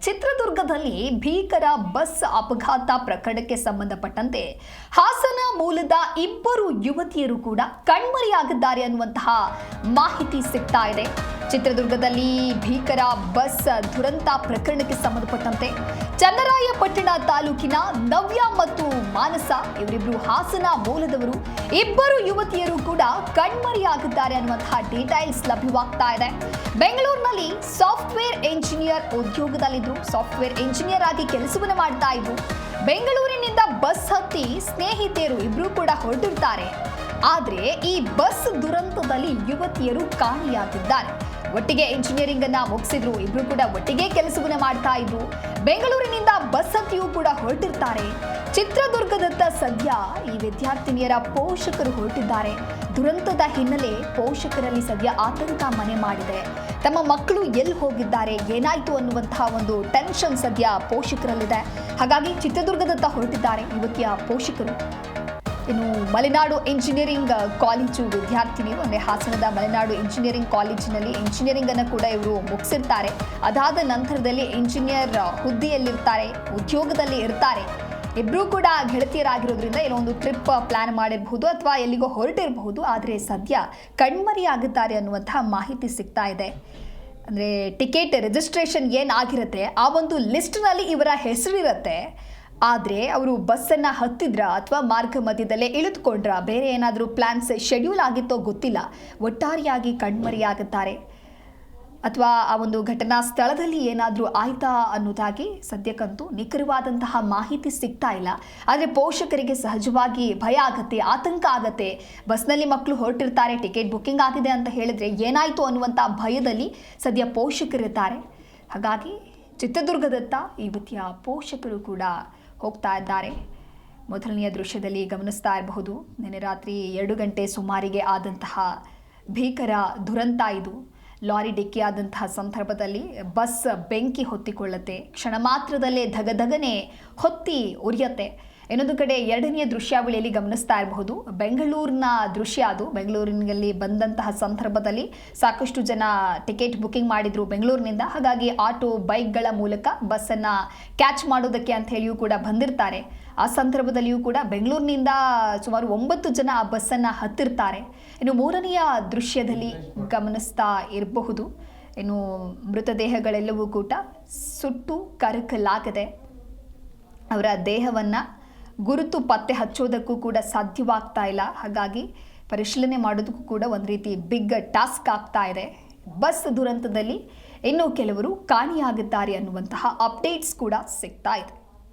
ಚಿತ್ರದುರ್ಗದಲ್ಲಿ ಭೀಕರ ಬಸ್ ಅಪಘಾತ ಪ್ರಕರಣಕ್ಕೆ ಸಂಬಂಧಪಟ್ಟಂತೆ ಹಾಸನ ಮೂಲದ ಇಬ್ಬರು ಯುವತಿಯರು ಕೂಡ ಕಣ್ಮರೆಯಾಗಿದ್ದಾರೆ ಅನ್ನುವಂತಹ ಮಾಹಿತಿ ಸಿಗ್ತಾ ಇದೆ. ಚಿತ್ರದುರ್ಗದಲ್ಲಿ ಭೀಕರ ಬಸ್ ದುರಂತ ಪ್ರಕರಣಕ್ಕೆ ಸಂಬಂಧಪಟ್ಟಂತೆ ಚನ್ನರಾಯಪಟ್ಟಣ ತಾಲೂಕಿನ ನವ್ಯ ಮತ್ತು ಮಾನಸ ಇವರಿಬ್ಬರು ಹಾಸನ ಮೂಲದವರು ಇಬ್ಬರು ಯುವತಿಯರು ಕೂಡ ಕಣ್ಮರೆಯಾಗಿದ್ದಾರೆ ಅನ್ನುವಂತಹ ಡೀಟೇಲ್ಸ್ ಲಭ್ಯವಾಗ್ತಾ ಇದೆ. ಬೆಂಗಳೂರಿನಲ್ಲಿ ಸಾಫ್ಟ್ವೇರ್ ಎಂಜಿನಿಯರ್ ಉದ್ಯೋಗದಲ್ಲಿದ್ರು, ಸಾಫ್ಟ್ವೇರ್ ಎಂಜಿನಿಯರ್ ಆಗಿ ಕೆಲಸವನ್ನು ಮಾಡ್ತಾ ಇದ್ರು. ಬೆಂಗಳೂರಿನಿಂದ ಬಸ್ ಹತ್ತಿ ಸ್ನೇಹಿತೆಯರು ಇಬ್ರು ಕೂಡ ಹೊರಟಿರ್ತಾರೆ. ಆದ್ರೆ ಈ ಬಸ್ ದುರಂತದಲ್ಲಿ ಯುವತಿಯರು ಕಾಣೆಯಾಗಿದ್ದಾರೆ. ಒಟ್ಟಿಗೆ ಇಂಜಿನಿಯರಿಂಗ್ ಅನ್ನ ಮುಗಿಸಿದ್ರು, ಇಬ್ರು ಕೂಡ ಒಟ್ಟಿಗೆ ಕೆಲಸವನ್ನ ಮಾಡ್ತಾ ಇದ್ರು. ಬೆಂಗಳೂರಿನಿಂದ ಬಸ್ ಹತ್ತಿಯೂ ಕೂಡ ಹೊರಟಿರ್ತಾರೆ. ಚಿತ್ರದುರ್ಗದತ್ತ ಸದ್ಯ ಈ ವಿದ್ಯಾರ್ಥಿನಿಯರ ಪೋಷಕರು ಹೊರಟಿದ್ದಾರೆ. ದುರಂತದ ಹಿನ್ನೆಲೆ ಪೋಷಕರಲ್ಲಿ ಸದ್ಯ ಆತಂಕ ಮನೆ ಮಾಡಿದೆ. ತಮ್ಮ ಮಕ್ಕಳು ಎಲ್ಲಿ ಹೋಗಿದ್ದಾರೆ, ಏನಾಯ್ತು ಅನ್ನುವಂತಹ ಒಂದು ಟೆನ್ಷನ್ ಸದ್ಯ ಪೋಷಕರಲ್ಲಿದೆ. ಹಾಗಾಗಿ ಚಿತ್ರದುರ್ಗದತ್ತ ಹೊರಟಿದ್ದಾರೆ ಯುವತಿಯ ಪೋಷಕರು. ಇನ್ನು ಮಲೆನಾಡು ಇಂಜಿನಿಯರಿಂಗ್ ಕಾಲೇಜು ವಿದ್ಯಾರ್ಥಿನಿಯರು, ಅಂದರೆ ಹಾಸನದ ಮಲೆನಾಡು ಇಂಜಿನಿಯರಿಂಗ್ ಕಾಲೇಜಿನಲ್ಲಿ ಇಂಜಿನಿಯರಿಂಗ್ ಅನ್ನು ಕೂಡ ಇವರು ಮುಗಿಸಿರ್ತಾರೆ. ಅದಾದ ನಂತರದಲ್ಲಿ ಇಂಜಿನಿಯರ್ ಹುದ್ದೆಯಲ್ಲಿರ್ತಾರೆ, ಉದ್ಯೋಗದಲ್ಲಿ ಇರ್ತಾರೆ. ಇಬ್ಬರೂ ಕೂಡ ಗೆಳತಿಯರಾಗಿರೋದ್ರಿಂದ ಎಲ್ಲೊಂದು ಟ್ರಿಪ್ ಪ್ಲಾನ್ ಮಾಡಿರಬಹುದು ಅಥವಾ ಎಲ್ಲಿಗೋ ಹೊರಟಿರಬಹುದು. ಆದರೆ ಸದ್ಯ ಕಣ್ಮರೆಯಾಗಿದ್ದಾರೆ ಅನ್ನುವಂತಹ ಮಾಹಿತಿ ಸಿಗ್ತಾ ಇದೆ. ಅಂದರೆ ಟಿಕೆಟ್ ರಿಜಿಸ್ಟ್ರೇಷನ್ ಏನಾಗಿರುತ್ತೆ ಆ ಒಂದು ಲಿಸ್ಟ್ನಲ್ಲಿ ಇವರ ಹೆಸರಿರುತ್ತೆ. ಆದರೆ ಅವರು ಬಸ್ಸನ್ನು ಹತ್ತಿದ್ರ ಅಥವಾ ಮಾರ್ಗ ಮಧ್ಯದಲ್ಲೇ ಇಳಿದುಕೊಂಡ್ರ, ಬೇರೆ ಏನಾದರೂ ಪ್ಲಾನ್ಸ್ ಶೆಡ್ಯೂಲ್ ಆಗಿತ್ತೋ ಗೊತ್ತಿಲ್ಲ, ಒಟ್ಟಾರೆಯಾಗಿ ಕಣ್ಮರೆಯಾಗುತ್ತಾರೆ. ಅಥವಾ ಆ ಒಂದು ಘಟನಾ ಸ್ಥಳದಲ್ಲಿ ಏನಾದರೂ ಆಯ್ತಾ ಅನ್ನೋದಾಗಿ ಸದ್ಯಕ್ಕಂತೂ ನಿಖರವಾದಂತಹ ಮಾಹಿತಿ ಸಿಗ್ತಾ ಇಲ್ಲ. ಆದರೆ ಪೋಷಕರಿಗೆ ಸಹಜವಾಗಿ ಭಯ ಆಗತ್ತೆ, ಆತಂಕ ಆಗತ್ತೆ. ಬಸ್ನಲ್ಲಿ ಮಕ್ಕಳು ಹೊರಟಿರ್ತಾರೆ, ಟಿಕೆಟ್ ಬುಕ್ಕಿಂಗ್ ಆಗಿದೆ ಅಂತ ಹೇಳಿದ್ರೆ ಏನಾಯಿತು ಅನ್ನುವಂಥ ಭಯದಲ್ಲಿ ಸದ್ಯ ಪೋಷಕರಿದ್ದಾರೆ. ಹಾಗಾಗಿ ಚಿತ್ರದುರ್ಗದತ್ತ ಯುವತಿಯ ಪೋಷಕರು ಕೂಡ ಹೋಗ್ತಾ ಇದ್ದಾರೆ. ಮೊದಲನೆಯ ದೃಶ್ಯದಲ್ಲಿ ಗಮನಿಸ್ತಾ ಇರಬಹುದು, ನಿನ್ನೆ ರಾತ್ರಿ 2 ಗಂಟೆ ಸುಮಾರಿಗೆ ಆದಂತಹ ಭೀಕರ ದುರಂತ ಇದು. ಲಾರಿ ಡಿಕ್ಕಿಯಾದಂತಹ ಸಂದರ್ಭದಲ್ಲಿ ಬಸ್ ಬೆಂಕಿ ಹೊತ್ತಿಕೊಳ್ಳುತ್ತೆ. ಕ್ಷಣ ಮಾತ್ರದಲ್ಲೇ ಧಗಧಗನೆ ಹೊತ್ತಿ ಉರಿಯತ್ತೆ. ಇನ್ನೊಂದು ಕಡೆ ಎರಡನೆಯ ದೃಶ್ಯಾವಳಿಯಲ್ಲಿ ಗಮನಿಸ್ತಾ ಇರಬಹುದು, ಬೆಂಗಳೂರಿನ ದೃಶ್ಯ ಅದು. ಬೆಂಗಳೂರಿನಲ್ಲಿ ಬಂದಂತಹ ಸಂದರ್ಭದಲ್ಲಿ ಸಾಕಷ್ಟು ಜನ ಟಿಕೆಟ್ ಬುಕ್ಕಿಂಗ್ ಮಾಡಿದ್ರು ಬೆಂಗಳೂರಿನಿಂದ. ಹಾಗಾಗಿ ಆಟೋ ಬೈಕ್ಗಳ ಮೂಲಕ ಬಸ್ಸನ್ನು ಕ್ಯಾಚ್ ಮಾಡೋದಕ್ಕೆ ಅಂತ ಹೇಳಿಯೂ ಕೂಡ ಬಂದಿರ್ತಾರೆ. ಆ ಸಂದರ್ಭದಲ್ಲಿಯೂ ಕೂಡ ಬೆಂಗಳೂರಿನಿಂದ ಸುಮಾರು 9 ಜನ ಆ ಬಸ್ಸನ್ನು ಹತ್ತಿರ್ತಾರೆ. ಇನ್ನು ಮೂರನೆಯ ದೃಶ್ಯದಲ್ಲಿ ಗಮನಿಸ್ತಾ ಇರಬಹುದು, ಇನ್ನು ಮೃತದೇಹಗಳೆಲ್ಲವೂ ಕೂಡ ಸುಟ್ಟು ಕರಕಲಾಗದೆ. ಅವರ ದೇಹವನ್ನು ಗುರುತು ಪತ್ತೆ ಹಚ್ಚೋದಕ್ಕೂ ಕೂಡ ಸಾಧ್ಯವಾಗ್ತಾ ಇಲ್ಲ. ಹಾಗಾಗಿ ಪರಿಶೀಲನೆ ಮಾಡೋದಕ್ಕೂ ಕೂಡ ಒಂದು ರೀತಿ ಬಿಗ್ ಟಾಸ್ಕ್ ಆಗ್ತಾ ಇದೆ. ಬಸ್ ದುರಂತದಲ್ಲಿ ಇನ್ನೂ ಕೆಲವರು ಕಾಣೆಯಾಗಿದ್ದಾರೆ ಅನ್ನುವಂತಹ ಅಪ್ಡೇಟ್ಸ್ ಕೂಡ ಸಿಗ್ತಾ ಇದೆ.